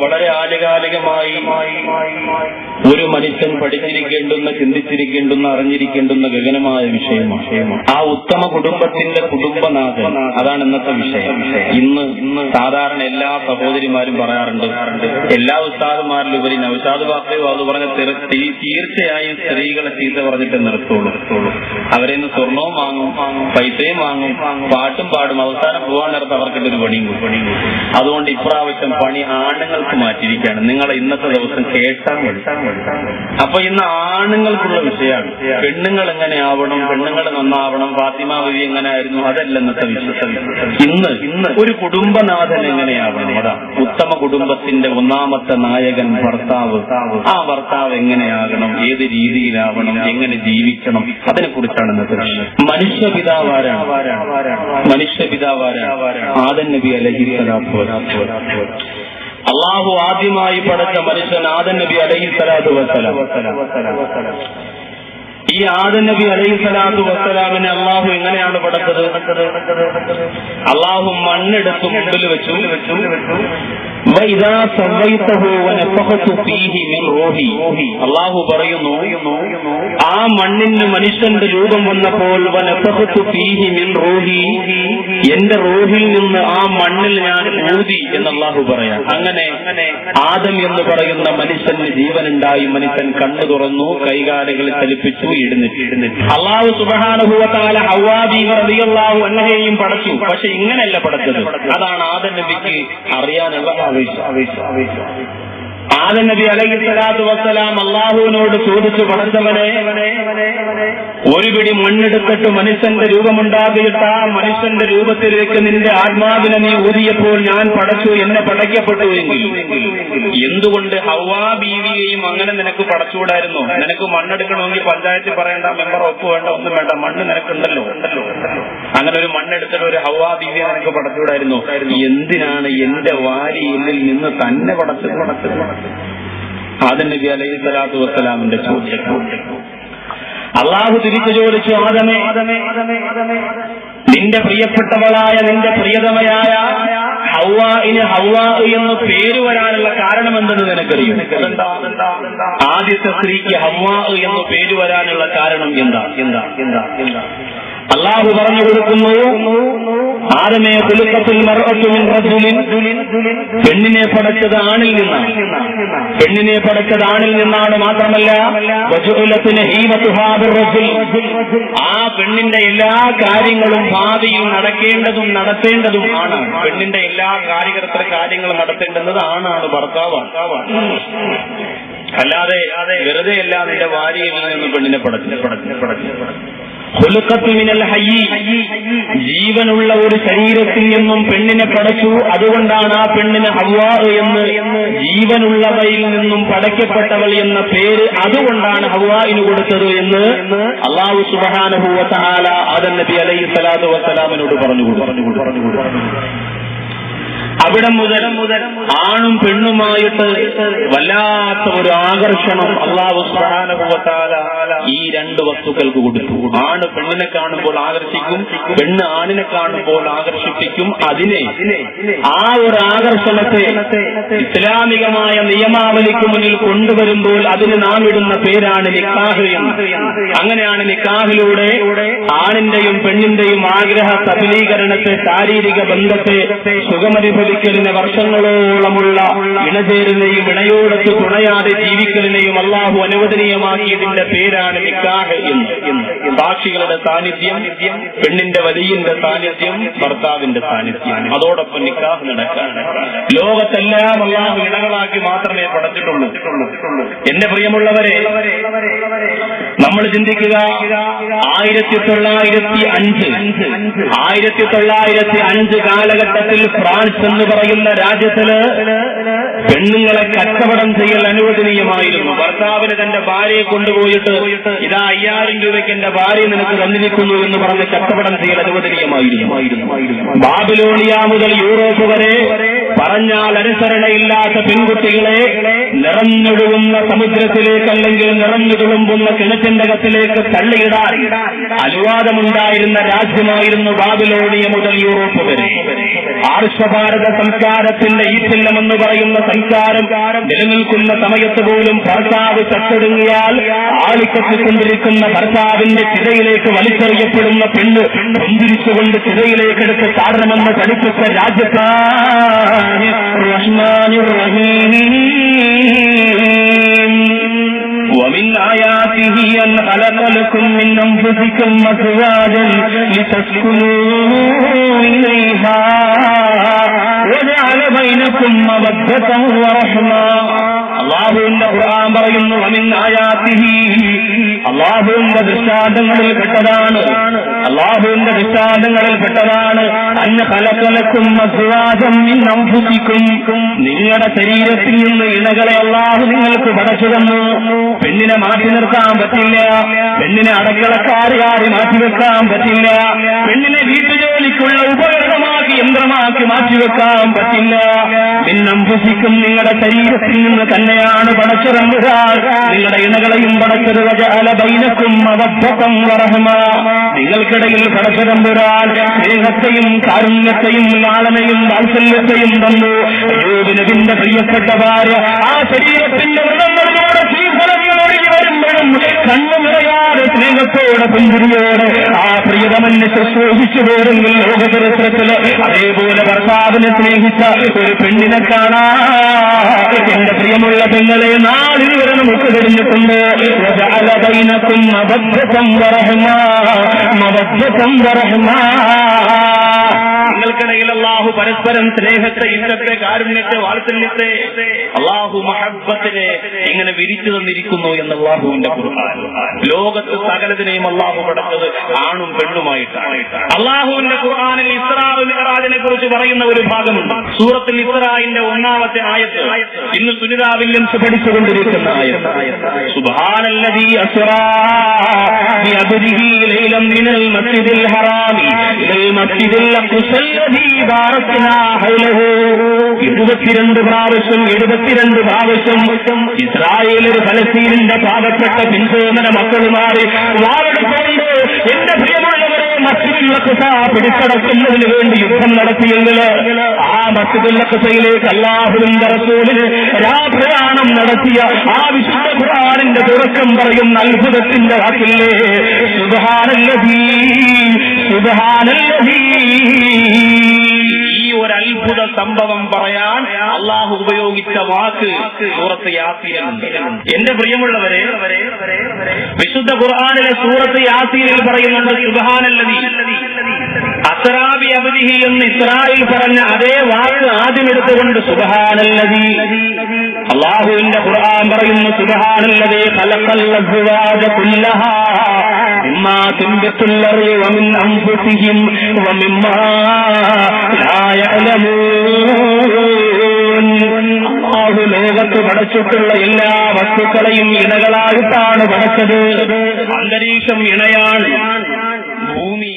വളരെ ആനുകാലികമായി ഒരു മനുഷ്യൻ പഠിച്ചിരിക്കേണ്ടുന്ന, ചിന്തിച്ചിരിക്കേണ്ടുന്ന, അറിഞ്ഞിരിക്കേണ്ടുന്ന ഗഗനമായ വിഷയമാണ്. ആ ഉത്തമ കുടുംബത്തിന്റെ കുടുംബനാഥൻ, അതാണ് ഇന്നത്തെ വിഷയം. ഇന്ന് സാധാരണ എല്ലാ സഹോദരിമാരും പറയാറുണ്ട്, എല്ലാ ഉസ്താദുമാരിലുപരി നൗഷാദ് ബാപ്പയോ അത് പറഞ്ഞ തീർച്ചയായും സ്ത്രീകളെ ചീത്ത പറഞ്ഞിട്ട് നിർത്തുള്ളൂ. അവരെ നിന്ന് സ്വർണവും വാങ്ങും, പൈസയും വാങ്ങും, പാട്ടും പാടും, അവസാനം പോകാൻ നേരത്ത് അവർക്കിട്ടൊരു പണിയും കൂടി. അതുകൊണ്ട് ഇപ്രാവശ്യം പണി ആണുങ്ങൾക്ക് മാറ്റിയിരിക്കുകയാണ്. നിങ്ങളെ ഇന്നത്തെ ദിവസം കേട്ടാൽ മതി. അപ്പൊ ഇന്ന് ആണുങ്ങൾക്കുള്ള വിഷയമാണ്. പെണ്ണുങ്ങൾ എങ്ങനെ ആവണം, പെണ്ണുങ്ങൾ നന്നാവണം, ഫാത്തിമ ബീവി എങ്ങനെ ആയിരുന്നു, അതല്ല ഇന്നത്തെ വിഷയം. ഇന്ന് ഒരു കുടുംബനാഥൻ എങ്ങനെയാവണം, അതാണ് ഉത്തമ കുടുംബത്തിന്റെ ഒന്നാമത്തെ നായകൻ ഭർത്താവ്. ആ ഭർത്താവ് എങ്ങനെയാകണം, ഏത് രീതിയിലാവണം, എങ്ങനെ ജീവിക്കണം, അതിനെ കുറിച്ചാണ് ഇന്നത്തെ വിഷയം. മനുഷ്യപിതാവാരാണ് ആദം നബി അലൈഹിസ്സലാത്തു വസ്സലാം. അള്ളാഹു ആദ്യമായി പടച്ച മനുഷ്യൻ ആദം നബി അലൈഹിസ്സലാത്തു വസ്സലാം. ഈ ആദം നബി അലൈഹിസ്സലാത്തു വസ്സലാമിനെ അള്ളാഹു എങ്ങനെയാണ് പടച്ചത്? അള്ളാഹു മണ്ണെടുത്ത് മുമ്പിൽ വെച്ചു. അള്ളാഹു പറയുന്നു, ആ മണ്ണിന് മനുഷ്യന്റെ രൂപം വന്നപ്പോൾ എന്റെ റൂഹിൽ നിന്ന് ആ മണ്ണിൽ ഞാൻ ഊതി എന്ന് അള്ളാഹു പറയാം. അങ്ങനെ ആദം എന്ന് പറയുന്ന മനുഷ്യന് ജീവനുണ്ടായി. മനുഷ്യൻ കണ്ണു തുറന്നു, കൈകാലുകൾ ചലിപ്പിച്ചു, എഴുന്നേറ്റ്. അള്ളാഹു സുബ്ഹാനഹു വ തആല ഹവ്വാ ബീവി റളിയല്ലാഹു അൻഹയെയും പടച്ചു. പക്ഷെ ഇങ്ങനെയല്ല പടച്ചത്. അതാണ് ആദം നബിക്ക് അറിയാനുള്ള ആവേശം. ആദം നബി അലൈഹിസ്സലാത്തു വസ്സലാം അള്ളാഹുവിനോട് ചോദിച്ചു, പടച്ചവനെ, ഒരു പിടി മണ്ണെടുത്തിട്ട് മനുഷ്യന്റെ രൂപമുണ്ടാക്കിയിട്ട് ആ മനുഷ്യന്റെ രൂപത്തിലേക്ക് നിന്റെ ആത്മാവിനെ നീ ഊതിയപ്പോൾ ഞാൻ പടച്ചു, എന്നെ പടയ്ക്കപ്പെട്ടു എങ്കിൽ എന്തുകൊണ്ട് ഹവ്വാ ബീവിയെയും അങ്ങനെ നിനക്ക് പടച്ചുകൂടായിരുന്നു? നിനക്ക് മണ്ണെടുക്കണമെങ്കിൽ പഞ്ചായത്തിൽ പറയേണ്ട, മെമ്പർ ഒപ്പ് വേണ്ട, ഒന്നും വേണ്ട, മണ്ണ് നിനക്കുണ്ടല്ലോ. അങ്ങനെ ഒരു മണ്ണെടുത്തിട്ട് ഒരു ഹവ്വാ ബീവിയെ നിനക്ക് പടച്ചുകൂടായിരുന്നു? എന്തിനാണ് എന്റെ വാരിയിൽ നിന്ന് തന്നെ പടച്ചത്? ആദം നബി അലൈഹിസ്സലാത്തു വസ്സലാമിന്റെ ചോദ്യം. അള്ളാഹു തിരിച്ചു ചോദിച്ചു, ആദമേ, നിന്റെ പ്രിയപ്പെട്ടവളായ, നിന്റെ പ്രിയതമയായ ഹവ്വാഇന് ഹവ്വാ എന്ന് പേര് വരാനുള്ള കാരണം എന്തെന്ന് നിനക്കറിയും? ആദ്യത്തെ സ്ത്രീക്ക് ഹവ്വാ എന്ന് പേര് വരാനുള്ള കാരണം എന്താ? അള്ളാഹു പറഞ്ഞു കൊടുക്കുന്നു, ആദമേ ഖുലിഖത്തുൽ മർഅതു മിൻ റജുലിൻ, പെണ്ണിനെ പടച്ചത് ആണിൽ നിന്നാണ്. പെണ്ണിനെ പടച്ചത് ആണിൽ നിന്നാണ്. മാത്രമല്ല വജുഅലതു നഹീമതുഹാ ബിർറജുൽ, ആ പെണ്ണിന്റെ എല്ലാ കാര്യങ്ങളും ഭാവിയിൽ നടത്തേണ്ടതും ആണാണ്. പെണ്ണിന്റെ എല്ലാ കാര്യങ്ങളും നടത്തേണ്ടുന്നത് ആണാണ്, ഭർത്താവാണ്. അല്ലാതെ വെറുതെ അല്ല നിന്റെ ഭാര്യയിൽ നിന്ന് പെണ്ണിനെ പടച്ചു. ജീവനുള്ള ഒരു ശരീരത്തിൽ നിന്നും പെണ്ണിനെ പടച്ചു. അതുകൊണ്ടാണ് ആ പെണ്ണിന് ഹവ്വാ എന്ന്, ജീവനുള്ളവയിൽ നിന്നും പടയ്ക്കപ്പെട്ടവൾ എന്ന പേര് അതുകൊണ്ടാണ് ഹവ്വാഇന് കൊടുത്തത് എന്ന് അല്ലാഹു സുബ്ഹാനഹു വ തആല ആദം നബി അലൈഹിസ്സലാത്തു വസ്സലാമിനോട് പറഞ്ഞു. അവിടെ മുതൽ ആണും പെണ്ണുമായിട്ട് വല്ലാത്ത ഒരു ആകർഷണം അല്ലാഹു സുബ്ഹാനഹു വ തആല ഈ രണ്ട് വസ്തുക്കൾക്ക് കൊടുത്തു. ആണ് പെണ്ണിനെ കാണുമ്പോൾ ആകർഷിക്കും, പെണ്ണ് ആണിനെ കാണുമ്പോൾ ആകർഷിപ്പിക്കും. അതിനെ, ആ ഒരു ആകർഷണത്തെ ഇസ്ലാമികമായ നിയമാവലിക്ക് മുന്നിൽ കൊണ്ടുവരുമ്പോൾ അതിന് നാം ഇടുന്ന പേരാണ് നിക്കാഹ് എന്ന്. അങ്ങനെയാണ് നിക്കാഹിലൂടെ ആണിന്റെയും പെണ്ണിന്റെയും ആഗ്രഹ സഫലീകരണത്തെ, ശാരീരിക ബന്ധത്തെ, സുഖമനുഭവിക്കലിനെ, വർഷങ്ങളോളമുള്ള ഇണചേരലിനെയും ഇണയോടൊത്ത് തുണയാതെ ജീവിക്കലിനെയും അള്ളാഹു അനുവദനീയമാക്കിയതിന്റെ പേരാണ് നിക്കാഹ് എന്ന്. സാക്ഷികളുടെ സാന്നിധ്യം, പെണ്ണിന്റെ വലിയന്റെ സാന്നിധ്യം, ഭർത്താവിന്റെ സാന്നിധ്യം, അതോടൊപ്പം നിക്കാഹ് നടക്കാൻ. ലോകത്തെല്ലാം അള്ളാഹു ഇണകളാക്കി മാത്രമേ പടച്ചിട്ടുള്ളൂ. എന്റെ പ്രിയമുള്ളവരെ, നമ്മൾ ചിന്തിക്കുക, 1905 കാലഘട്ടത്തിൽ ഫ്രാൻസ് എന്ന് പറയുന്ന രാജ്യത്തില് പെണ്ണുങ്ങളെ കച്ചവടം ചെയ്യൽ അനുവദനീയമായിരുന്നു. ഭർത്താവിന് തന്റെ ഭാര്യയെ കൊണ്ടുപോയിട്ട് ഇതാ 5000 രൂപയ്ക്ക് എന്റെ ഭാര്യ നിനക്ക് തന്നിരിക്കുന്നു എന്ന് പറഞ്ഞ് കച്ചവടം ചെയ്യൽ അനുവദനീയമായിരുന്നു. ബാബിലോണിയ മുതൽ യൂറോപ്പ് വരെ പറഞ്ഞാൽ അനുസരണയില്ലാത്ത പെൺകുട്ടികളെ നിറഞ്ഞൊഴുകുന്ന സമുദ്രത്തിലേക്ക്, അല്ലെങ്കിൽ നിറഞ്ഞു തുളുമ്പുന്ന കിണറ്റിന്റെ കത്തിലേക്ക് തള്ളിയിടാൻ അനുവാദമുണ്ടായിരുന്ന രാജ്യമായിരുന്നു ബാബിലോണിയ മുതൽ യൂറോപ്പ് വരെ. ആർഷഭാരത ഭാരത സംസ്കാരത്തിന്റെ ഈറ്റില്ലമെന്ന് പറയുന്ന സംസ്കാരം നിലനിൽക്കുന്ന സമയത്ത് പോലും ഭർത്താവ് ചത്തൊടുങ്ങിയാൽ ആളിക്കത്തിക്കൊണ്ടിരിക്കുന്ന ഭർത്താവിന്റെ ചിതയിലേക്ക് വലിച്ചെറിയപ്പെടുന്ന പെണ്ണ് പിന്തിരിച്ചുകൊണ്ട് ചിതയിലേക്ക് എടുത്ത് ചാടണമെന്ന് പഠിപ്പിച്ച രാജ്യത്താണ് റഹ്മാനുർ റഹീം. ومن آياته أن خلق لكم من أنفسكم أزواجا لتسكنوا إليها وجعل بينكم مودة ورحمة. അല്ലാഹുവിന്റെ ഖുർആൻ പറയുന്നു വമിൻ ആയാതിഹി, അല്ലാഹുവിന്റെ ദൃഷ്ടാന്തങ്ങളിൽ പെട്ടതാണ്, അല്ലാഹുവിന്റെ ദൃഷ്ടാന്തങ്ങളിൽ പെട്ടതാണ് അന്ന ഖലഖലക്കും അസ്വാജം മിൻ അൻഫുസിക്കും, നിങ്ങളുടെ ശരീരത്തിൽ നിന്ന് ഇണകളെ അല്ലാഹു നിങ്ങൾക്ക് പടച്ചു തന്നു. പെണ്ണിനെ മാറ്റി നിർത്താൻ പറ്റില്ല, പെണ്ണിനെ അടക്കളക്കാരിയായി മാറ്റിവെക്കാൻ പറ്റില്ല, പെണ്ണിനെ വീട്ടുജോലിക്കുള്ള ഉപകരണമാക്കി യന്ത്രമാക്കി മാറ്റിവെക്കാൻ പറ്റില്ല. മിന്നംഫുസിക്കും, നിങ്ങളുടെ ശരീരത്തിൽ നിന്ന് തന്നെയാണ് പടച്ചുറമ്പുരാൻ നിങ്ങളുടെ ഇണകളെയും പടച്ചത്. വജഅല ബൈനക്കും മവദ്ദതൻ വറഹ്മ, നിങ്ങൾക്കിടയിൽ പടച്ചുറമ്പുരാൻ സ്നേഹത്തെയും കാരുണ്യത്തെയും ലാളനയും വാത്സല്യത്തെയും തന്നു. അയ്യൂബ് നബിയുടെ പ്രിയപ്പെട്ട ഭാര്യ ആ ശരീരത്തിന്റെ വ്രണങ്ങളിലൂടെ ശ്രീഫലങ്ങളൊഴുകി വരുമ്പോഴും കണ്ണുനിറയാതെ സ്നേഹത്തോടെ പുഞ്ചിരിയോടെ ആ പ്രിയതമനെ ശുശ്രൂഷിച്ചു പോരെങ്കിൽ ലോകചരിത്രത്തില് അതേപോലെ ഭർത്താവിനെ സ്നേഹിച്ച ഒരു പെണ്ണിനെ കാണാ. എന്റെ പ്രിയമുള്ള പെങ്ങളെ നാളിൽ വരെ നമുക്ക് കഴിഞ്ഞിട്ടുണ്ട്. നിങ്ങൾക്കിടയിൽ അല്ലാഹു പരസ്പരം സ്നേഹത്തെ, ഇഷ്ടത്തെ, കാരുണ്യത്തെ, വാത്സല്യത്തെ, അല്ലാഹു മഹബ്ബത്തിനെ ഇങ്ങനെ വിരിച്ചു തന്നിരിക്കുന്നു എന്ന് അല്ലാഹുവിന്റെ ഖുർആൻ. ലോകത്ത് സകലതിനെയും അല്ലാഹു പടച്ചത് ആണും പെണ്ണുമായിട്ടാണ്. അല്ലാഹുവിന്റെ ഖുർആനിൽ ഇസ്റാ മിഅ്റാജിനെ കുറിച്ച് പറയുന്ന ഒരു ഭാഗമുണ്ട്. സൂറത്തുൽ ഇസ്റാഇന്റെ 1-ാമത്തെ ആയത്ത് ഇന്ന് സുനിതാ വില്യംസ് പഠിച്ചുകൊണ്ടിരിക്കുന്ന ആയത്ത്. സുബ്ഹാനല്ലദീ അസ്റാ ബിഅബ്ദിഹി ലൈലൻ മിനൽ മസ്ജിദിൽ ഹറാമി ഇലൽ മസ്ജിദിൽ അഖ്സല്ലദീ ബാറക്നാ ഹൗലഹു. 72 പ്രാവശ്യം ഇസ്രായേൽ ഫലസ്തീനിന്റെ പാവപ്പെട്ട പിൻസോമന മക്കളുമാറി വാളെടുത്തുകൊണ്ട് എന്റെ പ്രിയമുള്ളവരെ മസ്ജിദുൽ അഖ്സ പിടിച്ചടക്കുന്നതിന് വേണ്ടി യുദ്ധം നടത്തിയെങ്കിൽ ആ മസ്ജിദുൽ അഖ്സയിലേക്ക് അല്ലാഹുവിന്റെ റസൂലിന് രാപ്രയാണം നടത്തിയ ആ വിശുദ്ധ ഖുർആനിന്റെ തുടക്കം പറയുന്ന അത്ഭുതത്തിന്റെ വാക്കില്ലേ, സുബ്ഹാനല്ലദീ സുബ്ഹാനല്ലദീ. ഈ ഒരു അത്ഭുത സംഭവം പറയാൻ അള്ളാഹു ഉപയോഗിച്ച വാക്ക് സൂറത്ത് യാസീനുണ്ട്. എന്റെ പ്രിയമുള്ളവരെ, വിശുദ്ധ ഖുർആനിലെ സൂറത്ത് യാസീനിൽ പറയുന്നുണ്ട് സുബ്ഹാനല്ലദീ അസ്റാ ബിഅബ്ദിഹി എന്ന് ഇസ്രായേൽ പറഞ്ഞ അതേ വാക്ക് ആദ്യം എടുത്തുകൊണ്ട് സുബ്ഹാനല്ലദീ. അല്ലാഹുവിന്റെ ഖുർആൻ പറയുന്നു സുബ്ഹാനല്ലദീ ഖലഖൽ അസ്വാജ കുല്ലഹാ മിമ്മാ തുൻബിത്തുൽ അർളു വമിൻ അൻഫുസിഹിം വമിമ്മാ ലാ യഅലമൂൻ. അല്ലാഹു ലോകത്ത് പടച്ചിട്ടുള്ള എല്ലാ വസ്തുക്കളെയും ഇണകളായിട്ടാണ് പടച്ചത്. അന്തരീക്ഷം ഇണയാണ്, ഭൂമി